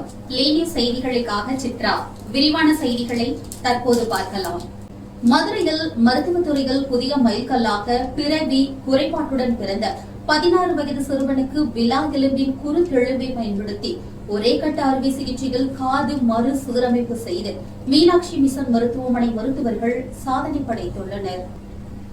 வணக்கம். லேடிய செய்திகளுக்காக சித்ரா. விரிவான செய்திகளை தற்போது பார்க்கலாம். மதுரையில் மருத்துவத்துறையில் புதிய மைல்கல்லாக பிறவி குறைபாட்டுடன் பிறந்த 16 வயது சிறுவனுக்கு விலா எலும்பின் குறுக்கெலும்பை பயன்படுத்தி ஒரே கட்ட அறுவை சிகிச்சையில் காது மறு சீரமைப்பு செய்து மீனாட்சி மிஷன் மருத்துவமனை மருத்துவர்கள் சாதனை படைத்துள்ளனர்.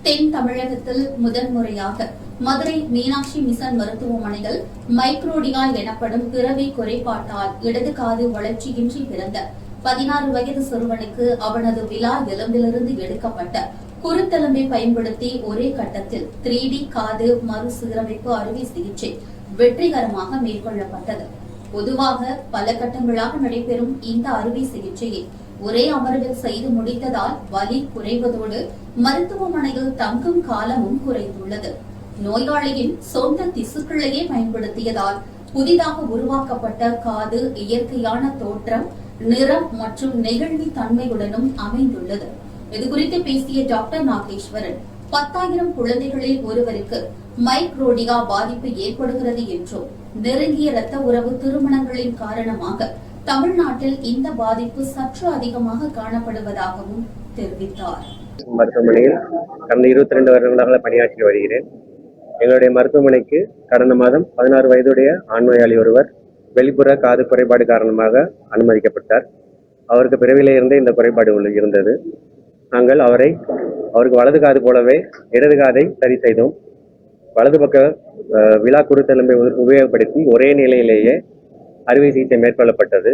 தென் தமிழகத்தில் முதன்முறையாக மதுரை மீனாட்சி மிஷன் மருத்துவமனையில் மைக்ரோடியா எனப்படும் பிறவி குறைபாட்டால் இடது காது வளர்ச்சியின்றி பிறந்த 16 வயது சிறுவனுக்கு அவனது விலா எலும்பிலிருந்து எடுக்கப்பட்ட குருத்தெலும்பை பயன்படுத்தி ஒரே கட்டத்தில் 3D காது மறுசீரமைப்பு அறுவை சிகிச்சை வெற்றிகரமாக மேற்கொள்ளப்பட்டது. பொதுவாக பல கட்டங்களாக நடைபெறும் இந்த அறுவை சிகிச்சையை ஒரே அமர்வில் செய்து முடித்ததால் வலி குறைவதோடு மருத்துவமனையில் தங்கும் காலமும் குறைந்துள்ளது. நோயாளியின் சொந்த திசுக்களையே பயன்படுத்தியதால் புதிதாக உருவாக்கப்பட்ட காது இயற்கையான தோற்றம், நிறம் மற்றும் நெகிழ்வி தன்மையுடனும் அமைந்துள்ளது. இதுகுறித்து பேசிய டாக்டர் நாகேஸ்வரன், 10,000 குழந்தைகளில் ஒருவருக்கு மைக்ரோடியா பாதிப்பு ஏற்படுகிறது என்றும், நெருங்கிய இரத்த உறவு திருமணங்களின் காரணமாக தமிழ்நாட்டில் இந்த பாதிப்பு சற்று அதிகமாக காணப்படுவதாகவும் தெரிவித்தார். மருத்துவமனையில் கடந்த 22 வருடங்களாக பணியாற்றி வருகிறேன். எங்களுடைய மருத்துவமனைக்கு கடந்த மாதம் 16 வயதுடைய ஆண் நோயாளி ஒருவர் வெளிப்புற காது குறைபாடு காரணமாக அனுமதிக்கப்பட்டார். அவருக்கு பிறவிலே இருந்தே இந்த குறைபாடு இருந்தது. நாங்கள் அவருக்கு வலது காது போலவே இடது காதை சரி செய்தோம். வலது பக்க விலா குருத்தெலும்பை உபயோகப்படுத்தி ஒரே நிலையிலேயே அறுவை சிகிச்சை மேற்கொள்ளப்பட்டது.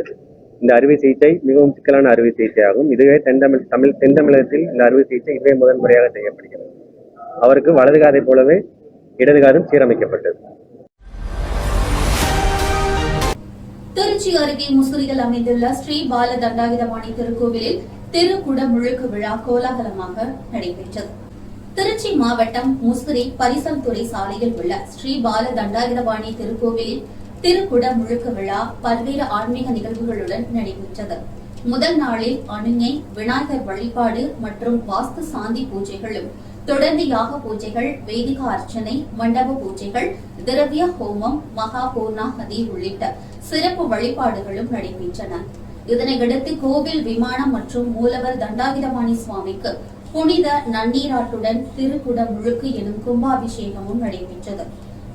இந்த அறுவை சிகிச்சை மிகவும் சிக்கலான அறுவை சிகிச்சை ஆகும். இதுவே தென் தமிழகத்தில் இந்த அறுவை சிகிச்சை இதுவே முதன்முறையாக செய்யப்படுகிறது. அவருக்கு வலது காதை போலவே இடது காதும் சீரமைக்கப்பட்டது. திருச்சி அருகே முசிறியில் அமைந்துள்ள ஸ்ரீ பால தண்டாயுதபாணி திருக்கோவிலில் திருக்குடமுழுக்கு விழா கோலாகலமாக நடைபெற்றது. திருச்சி மாவட்டம் முசிறி பரிசல்துறை சாலையில் உள்ள ஸ்ரீ பால தண்டாயுதபாணி திருக்கோவிலில் திருக்குடமுழுக்கு விழா பல்வேறு ஆன்மீக நிகழ்வுகளுடன் நடைபெற்றது. முதல் நாளில் அணுங்கை, விநாயகர் வழிபாடு மற்றும் வாஸ்து சாந்தி பூஜைகளும், தொடர்ந்து யாக பூஜைகள், வேதிக அர்ச்சனை, மண்டப பூஜைகள், திரவிய ஹோமம், மகா பூர்ணாஹதி உள்ளிட்ட சிறப்பு வழிபாடுகளும் நடைபெற்றன. இதனையடுத்து கோவில் விமானம் மற்றும் மூலவர் தண்டாயுதபாணி சுவாமிக்கு புனித நன்னீராட்டுடன் திருக்குடமுழுக்கு எனும் கும்பாபிஷேகமும் நடைபெற்றது.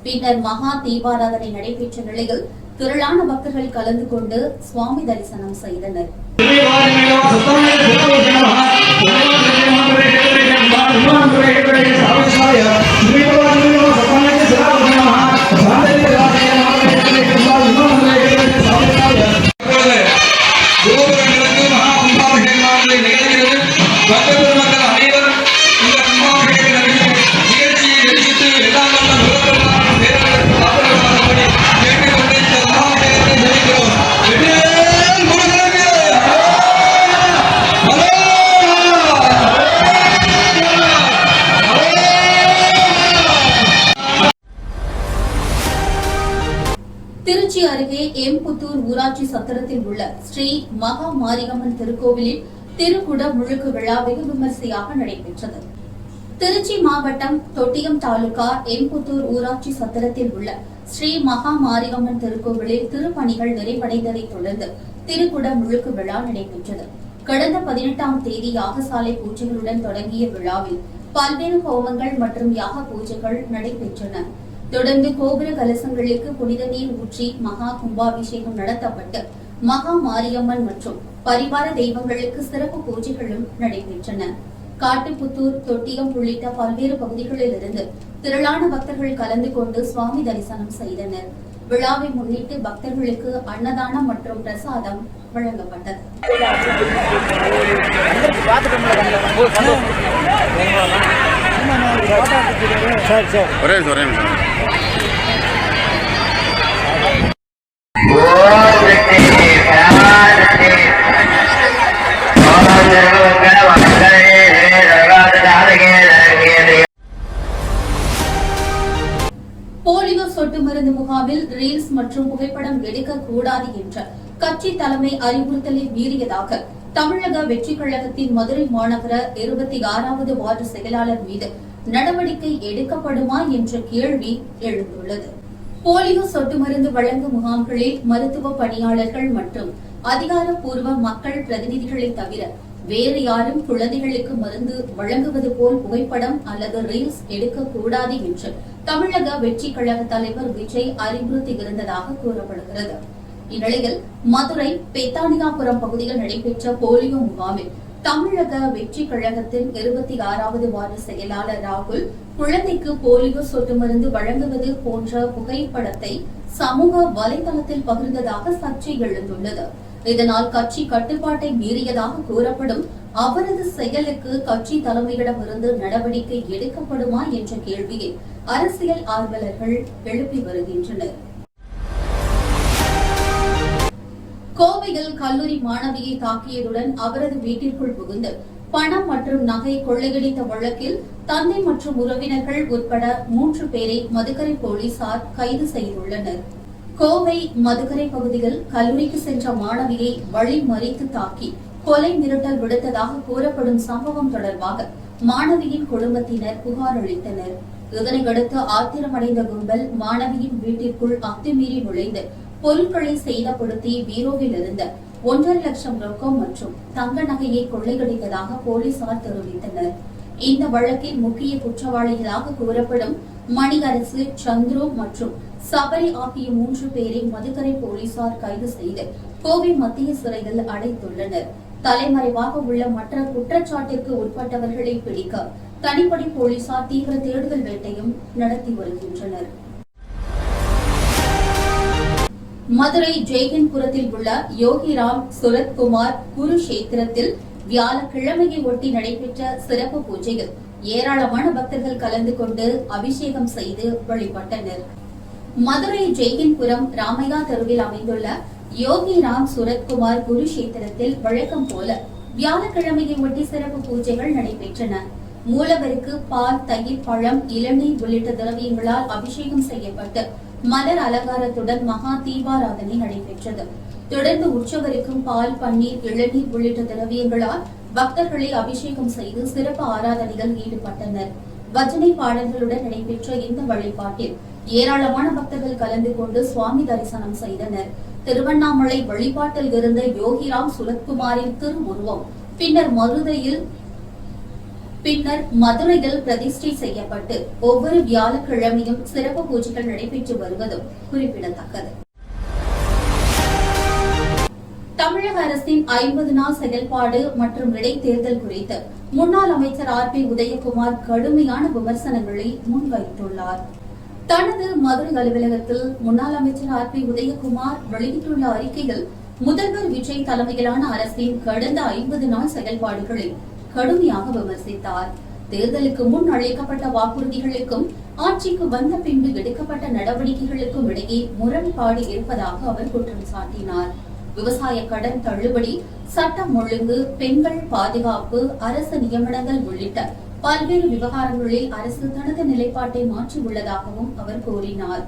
பின்னர் மகா தீபாராதனை நடைபெற்ற நிலையில் திரளான பக்தர்கள் கலந்து கொண்டு சுவாமி தரிசனம் செய்தனர். திருச்சி அருகே எம்புத்தூர் ஊராட்சி சத்திரத்தில் உள்ள ஸ்ரீ மகா மாரியம்மன் திருக்கோவிலில் திருக்குடமுழுக்கு விழா வெகு விமரிசையாக நடைபெற்றது. திருச்சி மாவட்டம் தொட்டியம் தாலுகா எம்புத்தூர் ஊராட்சி சத்திரத்தில் உள்ள ஸ்ரீ மகா மாரியம்மன் திருக்கோவிலில் திருப்பணிகள் நிறைவடைந்ததைத் தொடர்ந்து திருக்குடமுழுக்கு விழா நடைபெற்றது. கடந்த 18ஆம் தேதி யாகசாலை பூஜைகளுடன் தொடங்கிய விழாவில் பல்வேறு ஹோமங்கள் மற்றும் யாக பூஜைகள் நடைபெற்றன. தொடர்ந்து கோபுர கலசங்களுக்கு புனித நீர் ஊற்றி மகா கும்பாபிஷேகம் நடத்தப்பட்டு மகா மாரியம்மன் மற்றும் பரிவார தெய்வங்களுக்கு சிறப்பு பூஜைகளும் நடைபெற்றன. காட்டுப்புத்தூர், தொட்டியம் உள்ளிட்ட பல்வேறு பகுதிகளில் இருந்து திரளான பக்தர்கள் கலந்து கொண்டு சுவாமி தரிசனம் செய்தனர். விழாவை முன்னிட்டு பக்தர்களுக்கு அன்னதானம் மற்றும் பிரசாதம் வழங்கப்பட்டது. போலியோ சொட்டு மருந்து முகாமில் ரீல்ஸ் மற்றும் புகைப்படம் எடுக்கக்கூடாது என்ற கட்சி தலைமை அறிவுறுத்தலை மீறியதாக தமிழக வெற்றி கழகத்தின் மதுரை மாநகர 26வது வார்டு செயலாளர் மீது நடவடிக்கை எடுக்கப்படுமா என்ற கேள்வி எழுந்துள்ளது. போலியோ சொட்டு மருந்து வழங்கும் முகாம்களில் மருத்துவ பணியாளர்கள் மற்றும் அதிகாரப்பூர்வ மக்கள் பிரதிநிதிகளை தவிர வேறு யாரும் குழந்தைகளுக்கு மருந்து வழங்குவது போல் புகைப்படம் அல்லது ரீல்ஸ் எடுக்கக்கூடாது என்று தமிழக வெற்றி கழக தலைவர் விஜய் அறிவுறுத்தியிருந்ததாக கூறப்படுகிறது. இந்நிலையில் மதுரை பெத்தானியாபுரம் பகுதியில் நடைபெற்ற போலியோ முகாமில் தமிழக வெற்றி கழகத்தின் 26வது வார்டு செயலாளர் ராகுல் குழந்தைக்கு போலியோ சொட்டு மருந்து வழங்குவது போன்ற புகைப்படத்தை சமூக வலைதளத்தில் பகிர்ந்ததாக சர்ச்சை எழுந்துள்ளது. இதனால் கட்சி கட்டுப்பாட்டை மீறியதாக கூறப்படும் அவரது செயலுக்கு கட்சி தலைமையிடமிருந்து நடவடிக்கை எடுக்கப்படுமா என்ற கேள்வியை அரசியல் ஆர்வலர்கள் எழுப்பி வருகின்றனர். கோவையில் கல்லூரி மாணவியை தாக்கியதுடன் அவரது வீட்டிற்குள் புகுந்து பணம் மற்றும் நகை கொள்ளையடித்த வழக்கில் தந்தை மற்றும் உறவினர்கள் உட்பட 3 பேரை மதுக்கரை போலீசார் கைது செய்துள்ளனர். கோவை மதுக்கரை பகுதியில் கல்லூரிக்கு சென்ற மாணவியை வழிமறித்து தாக்கி கொலை மிரட்டல் விடுத்ததாக கூறப்படும் சம்பவம் தொடர்பாக மாணவியின் குடும்பத்தினர் புகார் அளித்தனர். இதனையடுத்து ஆத்திரமடைந்த கும்பல் மாணவியின் வீட்டிற்குள் அத்துமீறி நுழைந்து பொருட்களை சேதப்படுத்தி பீரோவில் இருந்த 1.5 லட்சம் ரொக்கம் மற்றும் தங்க நகையை கொள்ளையடித்ததாக போலீசார் தெரிவித்தனர். இந்த வழக்கில் முக்கிய குற்றவாளிகளாக கூறப்படும் மணியரசு, சந்துரு மற்றும் சபரி ஆகிய 3 பேரை மதுக்கரை போலீசார் கைது செய்து கோவை மத்திய சிறையில் அடைத்துள்ளனர். தலைமறைவாக உள்ள மற்ற குற்றச்சாட்டிற்கு உட்பட்டவர்களை பிடிக்க தனிப்படை போலீசார் தீவிர தேடுதல் வேட்டையும் நடத்தி வருகின்றனர். மதுரை ஜெய்ஹிந்த்புரத்தில் உள்ள யோகிராம் சுரத்குமார் குருஷேத்திரத்தில் வியாழக்கிழமையை ஒட்டி நடைபெற்ற சிறப்பு பூஜையில் ஏராளமான பக்தர்கள் கலந்து கொண்டு அபிஷேகம் செய்து வழிபட்டனர். மதுரை ஜெய்ஹிந்த்புரம் ராமையா தெருவில் அமைந்துள்ள யோகிராம் சுரத்குமார் குருஷேத்திரத்தில் வழக்கம் போல வியாழக்கிழமையை ஒட்டி சிறப்பு பூஜைகள் நடைபெற்றன. மூலவருக்கு பால், தயிர், பழம், இளநீர் உள்ளிட்ட திரவியங்களால் அபிஷேகம் செய்யப்பட்டு மலர் அலங்காரத்துடன் மகா தீபாராதனை நடைபெற்றது. தொடர்ந்து உற்சவருக்கும் பால், பன்னீர், இளநீர் உள்ளிட்ட திரவியங்களால் பக்தர்களை அபிஷேகம் செய்து சிறப்பு ஆராதனைகள் ஈடுபட்டனர். பஜனை பாடல்களுடன் நடைபெற்ற இந்த வழிபாட்டில் ஏராளமான பக்தர்கள் கலந்து கொண்டு சுவாமி தரிசனம் செய்தனர். திருவண்ணாமலை வழிபாட்டில் இருந்த யோகிராம் சுரத்குமாரின் திருவுருவம் பின்னர் மதுரையில் பிரதிஷ்டை செய்யப்பட்டு ஒவ்வொரு வியாழக்கிழமையும் சிறப்பு பூஜைகள் நடைபெற்று வருவதும் குறிப்பிடத்தக்கது. தமிழக அரசின் 50 நாள் செயல்பாடு மற்றும் இடைத்தேர்தல் குறித்து முன்னாள் அமைச்சர் RP உதயகுமார் கடுமையான விமர்சனங்களை முன்வைத்துள்ளார். தனது மதுரை அலுவலகத்தில் முன்னாள் அமைச்சர் RP உதயகுமார் வெளியிட்டுள்ள அறிக்கையில் முதல்வர் விஜய் தலைமையிலான அரசின் கடந்த 50 நாள் செயல்பாடுகளை கடுமையாக விமர்சித்தார். தேர்தலுக்கு முன் அளிக்கப்பட்ட வாக்குறுதிகளுக்கும் ஆட்சிக்கு வந்த பின்பு எடுக்கப்பட்ட நடவடிக்கைகளுக்கும் இடையே முரண்பாடு இருப்பதாக அவர் குற்றம் சாட்டினார். விவசாய கடன் தள்ளுபடி, சட்டம் ஒழுங்கு, பெண்கள் பாதுகாப்பு, அரசு நியமனங்கள் உள்ளிட்ட பல்வேறு விவகாரங்களில் அரசு தனது நிலைப்பாட்டை மாற்றியுள்ளதாகவும் அவர் கூறினார்.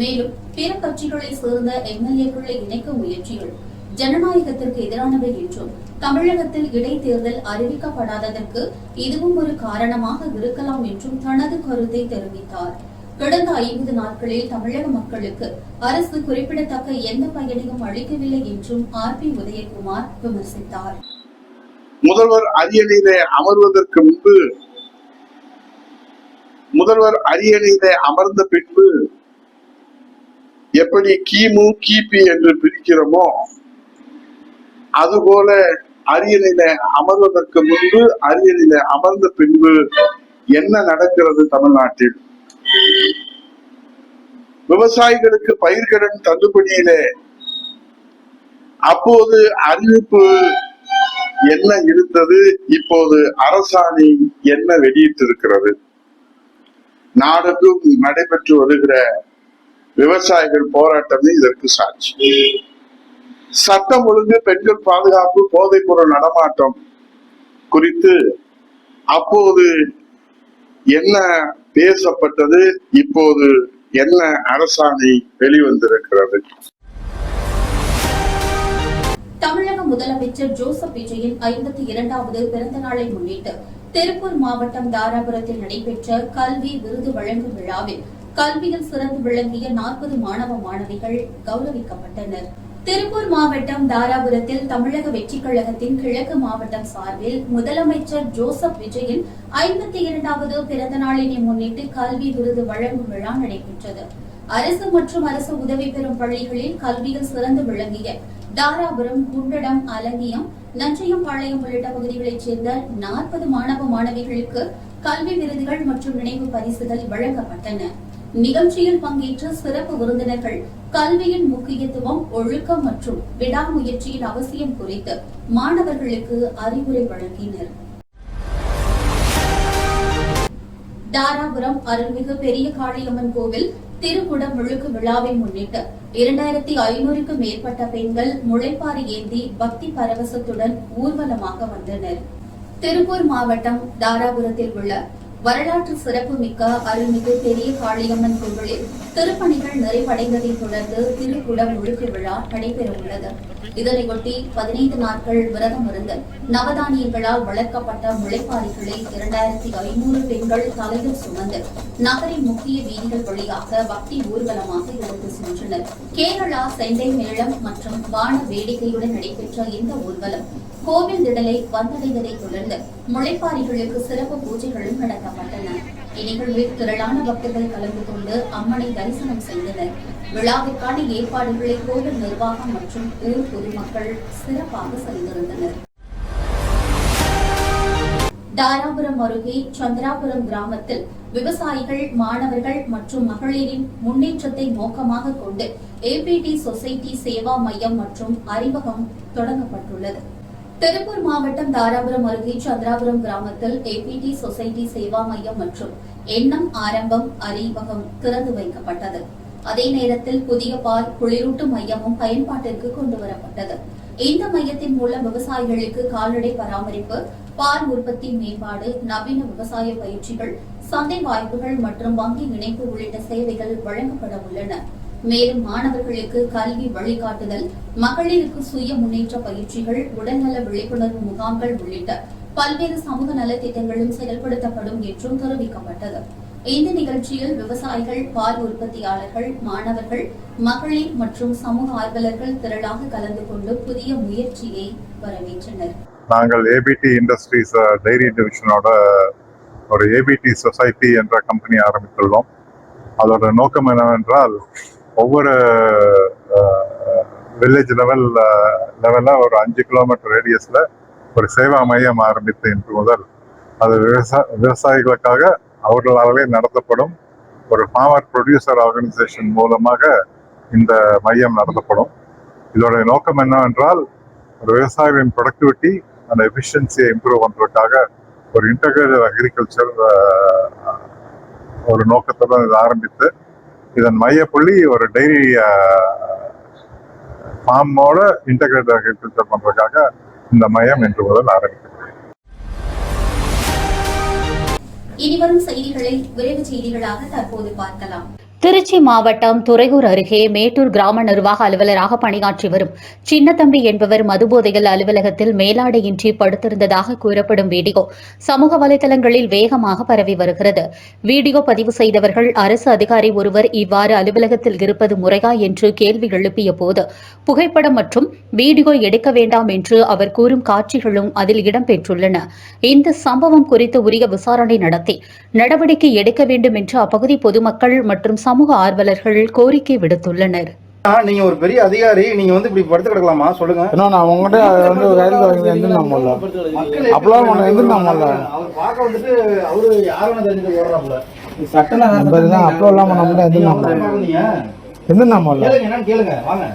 மேலும் பிற கட்சிகளை சேர்ந்த MLA-க்களை இணைக்கும் முயற்சிகள் ஜனநாயகத்திற்கு எதிரானவை என்றும் தமிழகத்தில் இடைத்தேர்தல் அறிவிக்கப்படாததற்கு இதுவும் ஒரு காரணமாக இருக்கலாம் என்றும் தனது கருத்தை தெரிவித்தார். கடந்த 50 நாட்களில் தமிழக மக்களுக்கு அரசு குறிப்பிடத்தக்க எந்த பயனையும் அளிக்கவில்லை என்றும் RP உதயகுமார் விமர்சித்தார். முதல்வர் அரியணையிலே அமர்வதற்கு முன்பு, முதல்வர் அரியணையிலே அமர்ந்த பின்பு எப்படி கிமு கிபி என்று பிரிக்கிறோமோ அதுபோல அரியணையில அமர்வதற்கு முன்பு, அரியணையில அமர்ந்த பின்பு என்ன நடக்கிறது தமிழ்நாட்டில்? விவசாயிகளுக்கு பயிர்க்கடன் தள்ளுபடியிலே அப்போது அறிவிப்பு என்ன இருந்தது, இப்போது அரசாணை என்ன வெளியிட்டிருக்கிறது? நாடெங்கும் நடைபெற்று வருகிற விவசாயிகள் போராட்டமே இதற்கு சாட்சி. சட்டம் ஒழுங்கு, பெண்கள் பாதுகாப்பு, போதைப் பொருள் நடமாட்டம் குறித்து அப்போது என்ன பேசப்பட்டது, இப்போது என்ன அரசாணை வெளிவந்திருக்கிறது? தமிழக முதலமைச்சர் ஜோசப் விஜயின் 52வது பிறந்த நாளை முன்னிட்டு திருப்பூர் மாவட்டம் தாராபுரத்தில் நடைபெற்ற கல்வி விருது வழங்கும் விழாவில் கல்வியில் சிறந்து விளங்கிய 40 மாணவ மாணவிகள் கௌரவிக்கப்பட்டனர். திருப்பூர் மாவட்டம் தாராபுரத்தில் தமிழக வெற்றிக் கழகத்தின் கிழக்கு மாவட்டம் சார்பில் முதலமைச்சர் ஜோசப் விஜயின் 52வது பிறந்த நாளினை முன்னிட்டு கல்வி விருது வழங்கும் விழா நடைபெற்றது. அரசு மற்றும் அரசு உதவி பெறும் பள்ளிகளில் கல்வியில் சிறந்து விளங்கிய தாராபுரம், குண்டடம், அலங்கியம், நஞ்சையம்பாளையம் உள்ளிட்ட பகுதிகளைச் சேர்ந்த 40 மாணவ மாணவிகளுக்கு கல்வி விருதுகள் மற்றும் நினைவு பரிசுகள் வழங்கப்பட்டன. நிகழ்ச்சியில் பங்கேற்ற சிறப்பு விருந்தினர்கள் கல்வியின் முக்கியத்துவம், ஒழுக்கம் மற்றும் விடாமுயற்சியின் அவசியம் குறித்து மாணவர்களுக்கு அறிவுரை வழங்கினர். தாராபுரம் அருள்மிகு பெரிய காளியம்மன் கோவில் திருக்குடம் முழுக்கு விழாவை முன்னிட்டு 2500க்கும் மேற்பட்ட பெண்கள் முளைப்பாரி ஏந்தி பக்தி பரவசத்துடன் ஊர்வலமாக வந்தனர். திருப்பூர் மாவட்டம் தாராபுரத்தில் உள்ள வரலாற்று சிறப்புமிக்க அருள்மிகு பெரிய காளியம்மன் கோவிலில் திருப்பணிகள் நிறைவடைந்ததை தொடர்ந்து திருக்குடம் முழுக்கு விழா நடைபெறவுள்ளது. இதனையொட்டி 15 நாட்கள் விரதம் இருந்து நவதானியங்களால் வளர்க்கப்பட்ட முளைப்பாரிகளை 2500 பெண்கள் தலையில் சுமந்து நகரின் முக்கிய வீதிகள் வழியாக பக்தி ஊர்வலமாக எடுத்து சென்றனர். கேரளா செண்டை மேளம் மற்றும் வான வேடிக்கையுடன் நடைபெற்ற இந்த ஊர்வலம் கோவில் திடலை வந்தடைந்ததை தொடர்ந்து முளைப்பாரிகளுக்கு சிறப்பு பூஜைகளும் நடத்தப்பட்டன. இந்நிகழ்வில் திரளான பக்தர்கள் கலந்து கொண்டு அம்மனை தரிசனம் செய்தனர். விழாவிற்கான ஏற்பாடுகளை கோவில் நிர்வாகம் மற்றும் ஊர் பொதுமக்கள் சிறப்பாக செய்திருந்தனர். தாராபுரம் அருகே சந்திராபுரம் கிராமத்தில் விவசாயிகள், மாணவர்கள் மற்றும் மகளிரின் முன்னேற்றத்தை நோக்கமாக கொண்டு ஏபிடி சொசைட்டி சேவா மையம் மற்றும் அறிவகம் தொடங்கப்பட்டுள்ளது. திருப்பூர் மாவட்டம் தாராபுரம் அருகே சந்திராபுரம் கிராமத்தில் ஏபிடி சொசைட்டி சேவா மையம் மற்றும் எண்ணம் ஆரம்பம் அறிவகம் திறந்து வைக்கப்பட்டது. அதே நேரத்தில் புதிய பால் குளிரூட்டு மையமும் பயன்பாட்டிற்கு கொண்டுவரப்பட்டது. இந்த மையத்தின் மூலம் விவசாயிகளுக்கு கால்நடை பராமரிப்பு, பால் உற்பத்தி மேம்பாடு, நவீன விவசாய பயிற்சிகள், சந்தை வாய்ப்புகள் மற்றும் வங்கி இணைப்பு உள்ளிட்ட சேவைகள் வழங்கப்பட உள்ளன. மேலும் மாணவர்களுக்கு கல்வி வழிகாட்டுதல், மகளிருக்கு சுய முன்னேற்ற பயிற்சிகள், உடல்நல விழிப்புணர்வு முகாம்கள் உள்ளிட்ட பல்வேறு சமூக நலத்திட்டங்களும் செயல்படுத்தப்படும் என்றும் தெரிவிக்கப்பட்டது. இந்த நிகழ்ச்சியில் விவசாயிகள், பால் உற்பத்தியாளர்கள், மாணவர்கள், மகளிர் மற்றும் சமூக ஆர்வலர்கள் திரளாக கலந்து கொண்டு புதிய முயற்சியை வரவேற்றனர். நாங்கள் ஏபிடி இண்டஸ்ட்ரீஸ் டைரி டிவிஷனோட ஒரு ஏபிடி சொசைட்டி என்ற கம்பெனி ஆரம்பித்துள்ளோம். அதோட நோக்கம் என்னவென்றால், ஒவ்வொரு வில்லேஜ் லெவலில் ஒரு 5 கிலோமீட்டர் ரேடியஸில் ஒரு சேவா மையம் ஆரம்பித்து இன்று முதல் அது விவசாயிகளுக்காக அவர்களாலே நடத்தப்படும் ஒரு ஃபார்மர் ப்ரொடியூசர் ஆர்கனைசேஷன் மூலமாக இந்த மையம் நடத்தப்படும். இதோட நோக்கம் என்னவென்றால், ஒரு விவசாயிகளின் ப்ரொடக்டிவிட்டி அந்த எஃபிஷியன்சியை இம்ப்ரூவ் பண்ணுறதுக்காக ஒரு இன்டகிரேட்டட் அக்ரிகல்ச்சர் ஒரு நோக்கத்துடன் இதை ஆரம்பித்து, இதன் மையப்புள்ளி ஒரு டைரி ஃபார்மோட இன்டகிரேட்டட் அக்ரிகல்ச்சர் பண்றதுக்காக இந்த மையம் இன்று முதல் ஆரம்பிக்கிறது. இனிவரும் செய்திகளை விரைவு செய்திகளாக தற்போது பார்க்கலாம். திருச்சி மாவட்டம் துறையூர் அருகே மேட்டூர் கிராம நிர்வாக அலுவலராக பணியாற்றி வரும் சின்னத்தம்பி என்பவர் மதுபோதையில் அலுவலகத்தில் மேலாடையின்றி படுத்திருந்ததாக கூறப்படும் வீடியோ சமூக வலைதளங்களில் வேகமாக பரவி வருகிறது. வீடியோ பதிவு செய்தவர்கள் அரசு அதிகாரி ஒருவர் இவ்வாறு அலுவலகத்தில் இருப்பது முறையா என்று கேள்வி எழுப்பிய போது புகைப்படம் மற்றும் வீடியோ எடுக்க வேண்டாம் என்று அவர் கூறும் காட்சிகளும் அதில் இடம்பெற்றுள்ளன. இந்த சம்பவம் குறித்து உரிய விசாரணை நடத்தி நடவடிக்கை எடுக்க வேண்டும் என்று அப்பகுதி பொதுமக்கள் மற்றும் சமூக ஆர்வலர்கள் கோரிக்கை விடுத்துள்ளனர். நீங்க ஒரு பெரிய அதிகாரி, நீங்க வந்து இப்படி படுத்து கிடக்கலாமா? சொல்லுங்க. நான் உங்ககிட்ட வந்து கையில் எந்திரனாமல்ல அப்பெல்லாம் ஒன்று எந்திரனாமல்ல அவர் பார்க்க வந்துட்டு அவரு யாரும் தெரிஞ்சு ஓடுறாப்புல சட்டனா அப்போ இல்லாம நம்மள எந்திரனாமல்ல என்னன்னு கேளுங்க. வாங்க.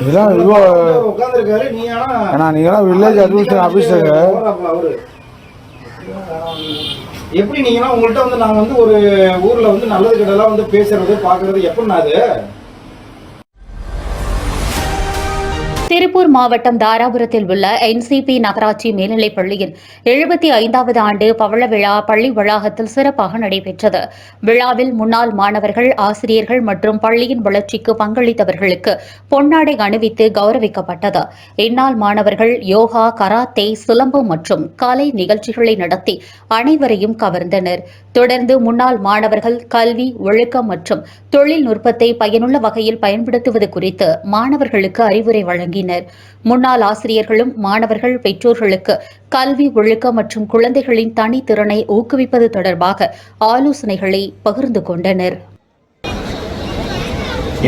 இதெல்லாம் இவ்வளோ உட்காந்துருக்காரு. நீ ஆனா நீங்களாம் வில்லேஜ் அட்மினிஸ்ட்ரேஷன் ஆஃபீஸர் அவரு எப்படி நீங்கன்னா உங்கள்கிட்ட வந்து நாங்க வந்து ஒரு ஊர்ல வந்து நல்லது கெட்டதெல்லாம் வந்து பேசுறது பாக்குறது எப்படின்னா அது திருப்பூர் மாவட்டம் தாராபுரத்தில் உள்ள என்சிபி நகராட்சி மேல்நிலைப் பள்ளியின் 75வது ஆண்டு பவள விழா பள்ளி வளாகத்தில் சிறப்பாக நடைபெற்றது. விழாவில் முன்னாள் மாணவர்கள், ஆசிரியர்கள் மற்றும் பள்ளியின் வளர்ச்சிக்கு பங்களித்தவர்களுக்கு பொன்னாடை அணிவித்து கௌரவிக்கப்பட்டது. இந்நாள் மாணவர்கள் யோகா, கராத்தே, சிலம்பம் மற்றும் கலை நிகழ்ச்சிகளை நடத்தி அனைவரையும் கவர்ந்தனர். தொடர்ந்து முன்னாள் மாணவர்கள் கல்வி, ஒழுக்கம் மற்றும் தொழில்நுட்பத்தை பயனுள்ள வகையில் பயன்படுத்துவது குறித்து மாணவர்களுக்கு அறிவுரை வழங்கினர். முன்னாள் ஆசிரியர்களும் மாணவர்கள் பெற்றோர்களுக்கு கல்வி, ஒழுக்கம் மற்றும் குழந்தைகளின் தனித்திறனை ஊக்குவிப்பது தொடர்பாக ஆலோசனைகளை பகிர்ந்து கொண்டனர்.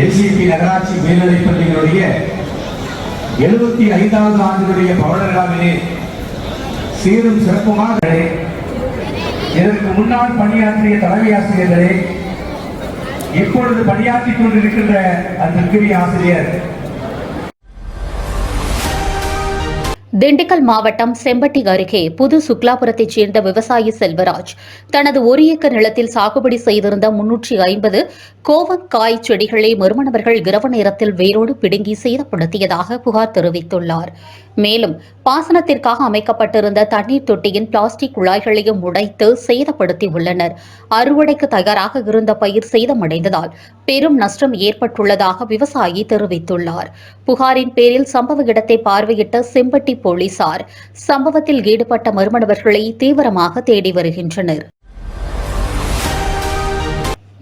என்சிபி நகராட்சி மேல்நிலைப் பள்ளிகளுடைய 75வது ஆண்டுடைய பவள விழாவிலே சீரும் சிறப்புமாக இதற்கு முன்னால் பணியாற்றிய தலைமை ஆசிரியர்களே, இப்பொழுது பணியாற்றிக் கொண்டிருக்கின்ற அன்பிற்குரிய ஆசிரியர் திண்டுக்கல் மாவட்டம் செம்பட்டி அருகே புது சுக்லாபுரத்தைச் சேர்ந்த விவசாயி செல்வராஜ் தனது 1 ஏக்கர் நிலத்தில் சாகுபடி செய்திருந்த 350 கோவக்காய் செடிகளை மர்ம நபர்கள் இரவு நேரத்தில் வேரோடு பிடுங்கி சேதப்படுத்தியதாக புகார் தெரிவித்துள்ளார். மேலும் பாசனத்திற்காக அமைக்கப்பட்டிருந்த தண்ணீர் தொட்டியின் பிளாஸ்டிக் குழாய்களையும் உடைத்து சேதப்படுத்தியுள்ளனர். அறுவடைக்கு தயாராக இருந்த பயிர் சேதமடைந்ததால் பெரும் நஷ்டம் ஏற்பட்டுள்ளதாக விவசாயி தெரிவித்துள்ளார். புகாரின் பேரில் சம்பவ இடத்தை பார்வையிட்ட செம்பட்டி போலீசார் சம்பவத்தில் ஈடுபட்ட மர்ம நபர்களை தீவிரமாக தேடி வருகின்றனர்.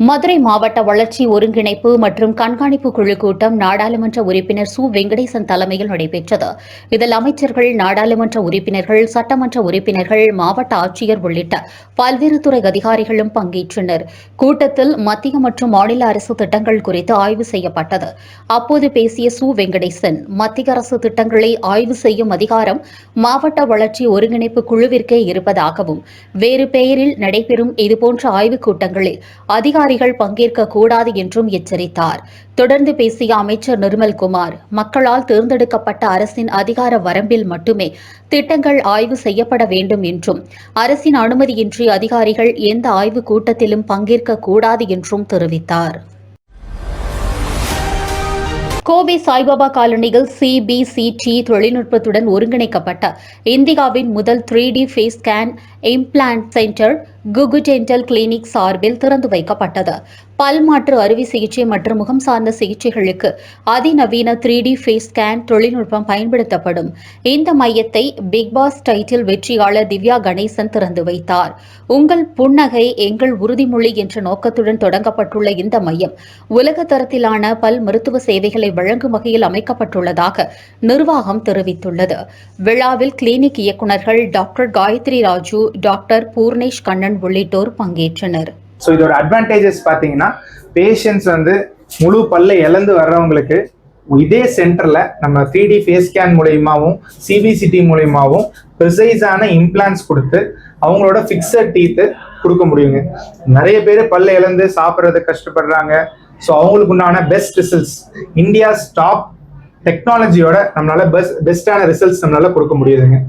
மதுரை மாவட்ட வளர்ச்சி ஒருங்கிணைப்பு மற்றும் கண்காணிப்பு குழு கூட்டம் நாடாளுமன்ற உறுப்பினர் சு. வெங்கடேசன் தலைமையில் நடைபெற்றது. இதில் அமைச்சர்கள், நாடாளுமன்ற உறுப்பினர்கள், சட்டமன்ற உறுப்பினர்கள், மாவட்ட ஆட்சியர் உள்ளிட்ட பல்வேறு துறை அதிகாரிகளும் பங்கேற்றனர். கூட்டத்தில் மத்திய மற்றும் மாநில அரசு திட்டங்கள் குறித்து ஆய்வு செய்யப்பட்டது. அப்போது பேசிய சு. வெங்கடேசன், மத்திய அரசு திட்டங்களை ஆய்வு செய்யும் அதிகாரம் மாவட்ட வளர்ச்சி ஒருங்கிணைப்பு குழுவிற்கே இருப்பதாகவும், வேறு பெயரில் நடைபெறும் இதுபோன்ற ஆய்வுக் கூட்டங்களில் அதிகாரிகள் பங்கேற்க கூடாது என்றும் எச்சரித்தார். தொடர்ந்து பேசிய அமைச்சர் நிர்மல்குமார், மக்களால் தேர்ந்தெடுக்கப்பட்ட அரசின் அதிகார வரம்பில் மட்டுமே திட்டங்கள் ஆய்வு செய்யப்பட வேண்டும் என்றும், அரசின் அனுமதியின்றி அதிகாரிகள் எந்த ஆய்வுக் கூட்டத்திலும் பங்கேற்க கூடாது என்றும் தெரிவித்தார். கோவை சாய்பாபா காலனியில் CBCT தொழில்நுட்பத்துடன் ஒருங்கிணைக்கப்பட்ட இந்தியாவின் முதல் 3D face scan implant centre குகு டென்டல் கிளினிக் சார்பில் திறந்து வைக்கப்பட்டது. பல் மாற்று அறுவை சிகிச்சை மற்றும் முகம் சார்ந்த சிகிச்சைகளுக்கு அதிநவீன 3D ஃபேஸ் ஸ்கேன் தொழில்நுட்பம் பயன்படுத்தப்படும். இந்த மையத்தை பிக் பாஸ் டைட்டில் வெற்றியாளர் திவ்யா கணேசன் திறந்து வைத்தார். உங்கள் புன்னகை எங்கள் உறுதிமொழி என்ற நோக்கத்துடன் தொடங்கப்பட்டுள்ள இந்த மையம் உலக தரத்திலான பல் மருத்துவ சேவைகளை வழங்கும் வகையில் அமைக்கப்பட்டுள்ளதாக நிர்வாகம் தெரிவித்துள்ளது. விழாவில் கிளினிக் இயக்குநர்கள் டாக்டர் காயத்ரி ராஜு, டாக்டர் பூர்ணேஷ் கண்ணன் உள்ளிட்டோர் பங்கேற்றனர். ஸோ இதோட அட்வான்டேஜஸ் பார்த்தீங்கன்னா, பேஷண்ட்ஸ் முழு பல்லை இழந்து வர்றவங்களுக்கு இதே சென்டர்ல நம்ம 3D ஃபேஸ் ஸ்கேன் மூலியமாகவும் CBCT மூலியமாகவும் ப்ரிசைஸான இம்ப்ளான்ஸ் கொடுத்து அவங்களோட ஃபிக்ஸட் டீத்து கொடுக்க முடியுங்க. நிறைய பேர் பல்லை இழந்து சாப்பிட்றது கஷ்டப்படுறாங்க. ஸோ அவங்களுக்கு உண்டான பெஸ்ட் ரிசல்ட்ஸ், இந்தியாஸ் டாப் டெக்னாலஜியோட நம்மளால பெஸ்டான ரிசல்ட்ஸ் நம்மளால கொடுக்க முடியுதுங்க.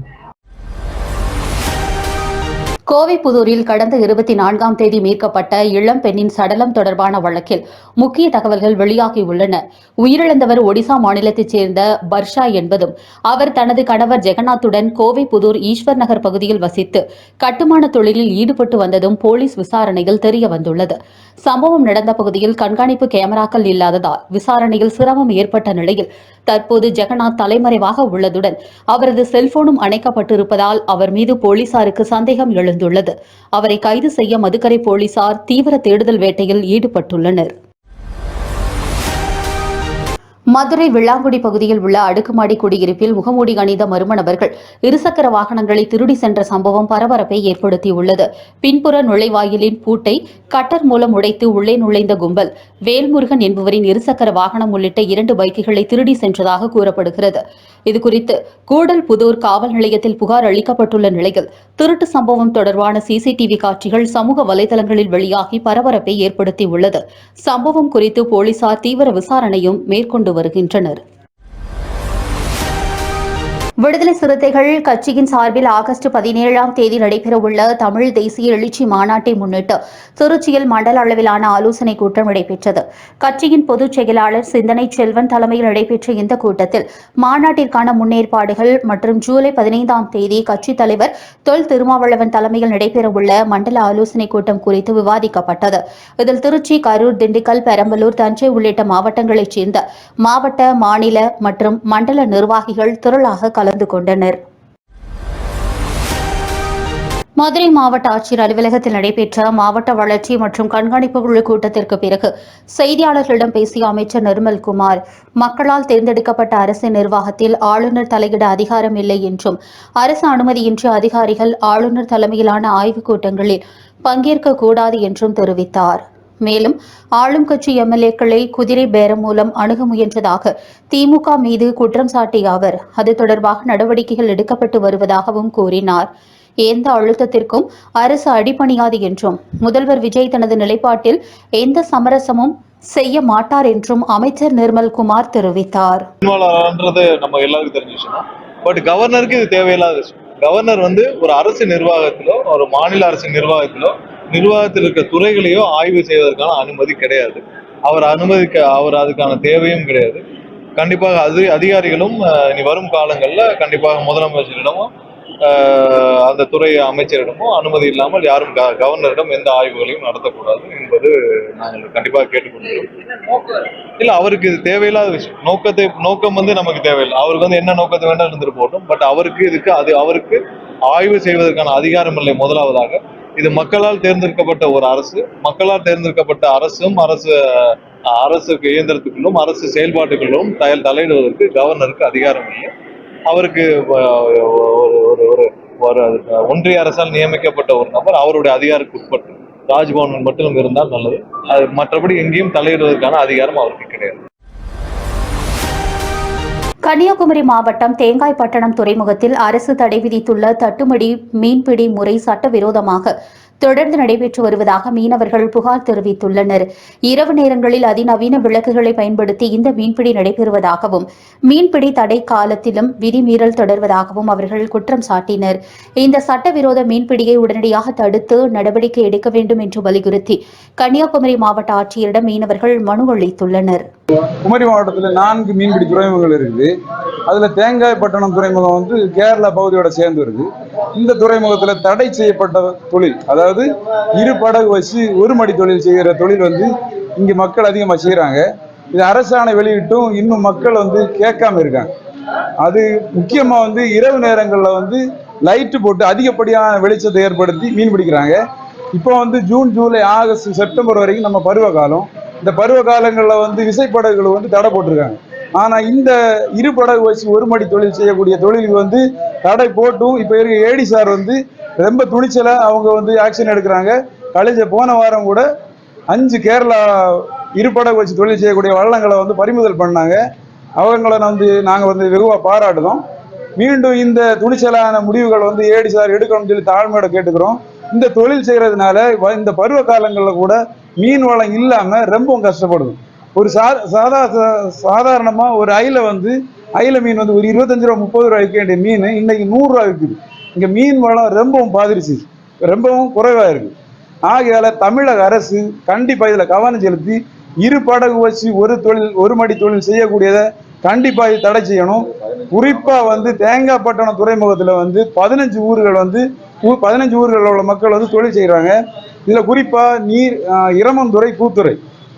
கோவை புதூரில் கடந்த 24ஆம் தேதி மீட்கப்பட்ட இளம் பெண்ணின் சடலம் தொடர்பான வழக்கில் முக்கிய தகவல்கள் வெளியாகியுள்ளன. உயிரிழந்தவர் ஒடிசா மாநிலத்தைச் சேர்ந்த பர்ஷா என்பதும், அவர் தனது கணவர் ஜெகநாத்துடன் கோவை புதூர் ஈஸ்வர் நகர் பகுதியில் வசித்து கட்டுமான தொழிலில் ஈடுபட்டு வந்ததும் போலீஸ் விசாரணையில் தெரியவந்துள்ளது. சம்பவம் நடந்த பகுதியில் கண்காணிப்பு கேமராக்கள் இல்லாததால் விசாரணையில் சிரமம் ஏற்பட்ட நிலையில் தற்போது ஜெகநாத் தலைமறைவாக உள்ளதுடன் அவரது செல்போனும் அணைக்கப்பட்டிருப்பதால் அவர் மீது போலீசாருக்கு சந்தேகம் எழுந்துள்ளது. அவரை கைது செய்ய மதுக்கரை போலீசார் தீவிர தேடுதல் வேட்டையில் ஈடுபட்டுள்ளனர். மதுரை விளாங்குடி பகுதியில் உள்ள அடுக்குமாடி குடியிருப்பில் முகமூடி அணிந்த மர்ம நபர்கள் இருசக்கர வாகனங்களை திருடி சென்ற சம்பவம் பரபரப்பை ஏற்படுத்தியுள்ளது. பின்புற நுழைவாயிலின் பூட்டை கட்டர் மூலம் உடைத்து உள்ளே நுழைந்த கும்பல் வேல்முருகன் என்பவரின் இருசக்கர வாகனம் உள்ளிட்ட 2 பைக்குகளை திருடி சென்றதாக கூறப்படுகிறது. இதுகுறித்து கூடல் புதூர் காவல் நிலையத்தில் புகார் அளிக்கப்பட்டுள்ள நிலையில் திருட்டு சம்பவம் தொடர்பான CCTV காட்சிகள் சமூக வலைதளங்களில் வெளியாகி பரபரப்பை ஏற்படுத்தியுள்ளது. சம்பவம் குறித்து போலீசார் தீவிர விசாரணையும் மேற்கொண்டு வருகின்றனர். விடுதலை சிறுத்தைகள் கட்சியின் சார்பில் ஆகஸ்ட் 17ஆம் தேதி நடைபெறவுள்ள தமிழ் தேசிய எழுச்சி மாநாட்டை முன்னிட்டு திருச்சியில் மண்டல அளவிலான ஆலோசனைக் கூட்டம் நடைபெற்றது. கட்சியின் பொதுச் செயலாளர் சிந்தனை செல்வன் தலைமையில் நடைபெற்ற இந்த கூட்டத்தில் மாநாட்டிற்கான முன்னேற்பாடுகள் மற்றும் ஜூலை 15ஆம் தேதி கட்சித் தலைவர் தொல் திருமாவளவன் தலைமையில் நடைபெறவுள்ள மண்டல ஆலோசனைக் கூட்டம் குறித்து விவாதிக்கப்பட்டது. இதில் திருச்சி, கரூர், திண்டுக்கல், பெரம்பலூர், தஞ்சை உள்ளிட்ட மாவட்டங்களைச் சேர்ந்த மாவட்ட, மாநில மற்றும் மண்டல நிர்வாகிகள் திரளாக கலந்து கொண்டனர். மதுரை மாவட்ட ஆட்சியர் அலுவலகத்தில் நடைபெற்ற மாவட்ட வளர்ச்சி மற்றும் கண்காணிப்பு குழு கூட்டத்திற்கு பிறகு செய்தியாளர்களிடம் பேசிய அமைச்சர் நிர்மல்குமார், மக்களால் தேர்ந்தெடுக்கப்பட்ட அரசின் நிர்வாகத்தில் ஆளுநர் தலையிட அதிகாரம் இல்லை என்றும், அரசு அனுமதியின்றி அதிகாரிகள் ஆளுநர் தலைமையிலான ஆய்வுக் கூட்டங்களில் பங்கேற்கக்கூடாது என்றும் தெரிவித்தார். மேலும் ஆளும் கட்சி எம்எல்ஏக்களை குதிரை பேரம் மூலம் அணுக முயன்றதாக திமுக மீது குற்றம் சாட்டிய அவர், அது தொடர்பாக நடவடிக்கைகள் எடுக்கப்பட்டு வருவதாகவும் கூறினார். எந்த அழுத்தத்திற்கும் அரசு அடிபணியாது என்றும், முதல்வர் விஜய் தனது நிலைப்பாட்டில் எந்த சமரசமும் செய்ய மாட்டார் என்றும் அமைச்சர் நிர்மல்குமார் தெரிவித்தார். நம்ம எல்லாருக்கும் தெரிஞ்ச விஷயம். பட் கவர்னருக்கு இது தேவையில்லாத விஷயம். கவர்னர் ஒரு அரசு நிர்வாகத்திலோ, ஒரு மாநில அரசு நிர்வாகத்தில் இருக்க துறைகளையோ ஆய்வு செய்வதற்கான அனுமதி கிடையாது. அவர் அதுக்கான தேவையும் கிடையாது. கண்டிப்பாக அதிகாரிகளும் இனி வரும் காலங்களில் கண்டிப்பாக முதலமைச்சரிடமும் அந்த துறை அமைச்சரிடமும் அனுமதி இல்லாமல் யாரும் கவர்னரிடம் எந்த ஆய்வுகளையும் நடத்தக்கூடாது என்பது நாங்கள் கண்டிப்பாக கேட்டுக்கொள்கிறோம். இல்ல, அவருக்கு இது தேவையில்லாத விஷயம். நோக்கம் நமக்கு தேவையில்லை. அவருக்கு என்ன நோக்கத்தை வேண்டாம் இருந்துட்டு போட்டோம். பட் அவருக்கு ஆய்வு செய்வதற்கான அதிகாரம் இல்லை. முதலாவதாக, இது மக்களால் தேர்ந்தெடுக்கப்பட்ட ஒரு அரசு. மக்களால் தேர்ந்தெடுக்கப்பட்ட அரசு இயந்திரத்துக்குள்ளும் அரசு செயல்பாட்டுக்குள்ளும் தலையிடுவதற்கு கவர்னருக்கு அதிகாரம் இல்லை. அவருக்கு ஒரு ஒன்றிய அரசால் நியமிக்கப்பட்ட ஒரு நபர் அவருடைய அதிகாரத்துக்கு உட்பட்டு ராஜ்பவன் மட்டும் இருந்தால் நல்லது. மற்றபடி எங்கேயும் தலையிடுவதற்கான அதிகாரம் அவருக்கு கிடையாது. கன்னியாகுமரி மாவட்டம் தேங்காய்பட்டணம் துறைமுகத்தில் அரசு தடை விதித்துள்ள தட்டுமடி மீன்பிடி முறை சட்டவிரோதமாக தொடர்ந்து நடைபெற்று வருவதாக மீனவர்கள் புகார் தெரிவித்துள்ளனர். இரவு நேரங்களில் அதிநவீன விளக்குகளை பயன்படுத்தி இந்த மீன்பிடி நடைபெறுவதாகவும், மீன்பிடி தடை காலத்திலும் விதிமீறல் தொடர்வதாகவும் அவர்கள் குற்றம் சாட்டினர். இந்த சட்டவிரோத மீன்பிடியை உடனடியாக தடுத்து நடவடிக்கை எடுக்க வேண்டும் என்று வலியுறுத்தி கன்னியாகுமரி மாவட்ட ஆட்சியரிடம் மீனவர்கள் மனு அளித்துள்ளனர். குமரி மாவட்டத்தில் 4 மீன்பிடி துறைமுகங்கள் இருக்குது. அதுல தேங்காய்பட்டணம் துறைமுகம் கேரளா பகுதியோட சேர்ந்து இருக்கு. இந்த துறைமுகத்துல தடை செய்யப்பட்ட தொழில், அதாவது இரு படகு வச்சு ஒரு மடி தொழில் செய்கிற தொழில் இங்க மக்கள் அதிகமா செய்யறாங்க. இது அரசாணை வெளியிட்டும் இன்னும் மக்கள் கேட்காம இருக்காங்க. அது முக்கியமா இரவு நேரங்கள்ல லைட்டு போட்டு அதிகப்படியான வெளிச்சத்தை ஏற்படுத்தி மீன் பிடிக்கிறாங்க. இப்போ ஜூன், ஜூலை, ஆகஸ்ட், செப்டம்பர் வரைக்கும் நம்ம பருவ காலம். இந்த பருவ காலங்களில் விசைப்படகுகள் தடை போட்டிருக்காங்க. ஆனா இந்த இரு படகு வச்சு ஒரு மடி தொழில் செய்யக்கூடிய தொழிலுக்கு தடை போட்டும் இப்ப இருக்க ஏடி சார் ரொம்ப துணிச்சலா அவங்க ஆக்ஷன் எடுக்கிறாங்க. போன வாரம் கூட 5 கேரளா இருபடகு வச்சு தொழில் செய்யக்கூடிய வள்ளங்களை பறிமுதல் பண்ணாங்க. அவங்கள நாங்க வெகுவா பாராட்டுதோம். மீண்டும் இந்த துணிச்சலான முடிவுகள் ஏடி சார் எடுக்கணும்னு சொல்லி தாழ்மையோட கேட்டுக்கிறோம். இந்த தொழில் செய்யறதுனால இந்த பருவ காலங்களில் கூட மீன் வளம் இல்லாம ரொம்ப கஷ்டப்படுது. ஒரு சாதாரணமா ஒரு அயில மீன் ஒரு 25 ரூபா 30 ரூபாய்க்கு வேண்டிய மீன் இன்னைக்கு 100 ரூபாய் இருக்குது. இங்க மீன் வளம் ரொம்பவும் பாதிரிச்சு, ரொம்பவும் குறைவா இருக்கு. ஆகையால தமிழக அரசு கண்டிப்பா இதுல கவனம் செலுத்தி இரு படகு வச்சு ஒரு மடி தொழில் செய்யக்கூடியதை கண்டிப்பா இது தடை செய்யணும். குறிப்பா தேங்காய்பட்டணம் துறைமுகத்துல 15 ஊர்கள் 15 ஊர்களில் உள்ள மக்கள் தொழில் செய்யறாங்க. இதுல குறிப்பா இரமந்துறை, கூத்துறை,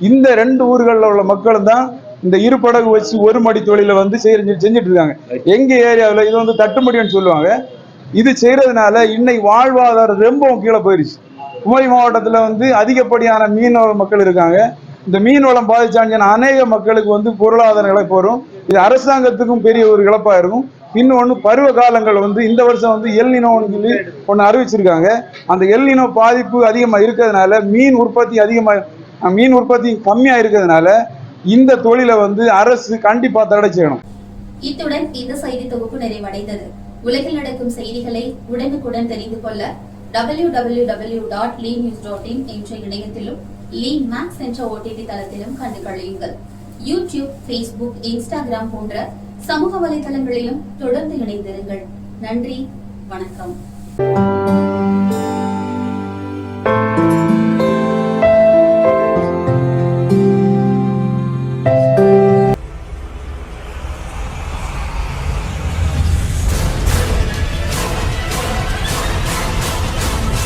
இந்த 2 ஊர்களில் உள்ள மக்கள் தான் இந்த இரு படகு வச்சு ஒரு மடி தொழில செஞ்சுட்டு இருக்காங்க. எங்க ஏரியாவில் இது தட்டுமடின்னு சொல்லுவாங்க. இது செய்யறதுனால இன்னைக்கு வாழ்வாதாரம் ரொம்பவும் கீழே போயிடுச்சு. குமரி மாவட்டத்துல அதிகப்படியான மீனவ மக்கள் இருக்காங்க. இந்த மீன் வளம் பாதிச்சாங்கன்னா அநேக மக்களுக்கு பொருளாதார இழப்பு வரும். இது அரசாங்கத்துக்கும் பெரிய ஒரு இழப்பா இருக்கும். இன்னொன்னு பருவ காலங்கள் இந்த வருஷம் எல்னினோன்னு சொல்லி ஒன்று அறிவிச்சிருக்காங்க. அந்த எல்னினோ பாதிப்பு அதிகமா இருக்கிறதுனால மீன் உற்பத்தி கம்மியா இருக்கிறதுனால இந்த தொழிலை அரசு கண்டிப்பா தடை செய்யணும். இத்துடன் இந்த செய்தி தொகுப்பு நிறைவடைந்தது. உலகில் நடக்கும் செய்திகளை உடனுக்குடன் தெரிந்து கொள்ள www.lenews.in என்ற இணையத்திலும் LeanMax என்ற OTT தளத்திலும் கண்டு கழியுங்கள். யூடியூப், Facebook, Instagram போன்ற சமூக வலைதளங்களிலும் தொடர்ந்து இணைந்திருங்கள். நன்றி, வணக்கம்.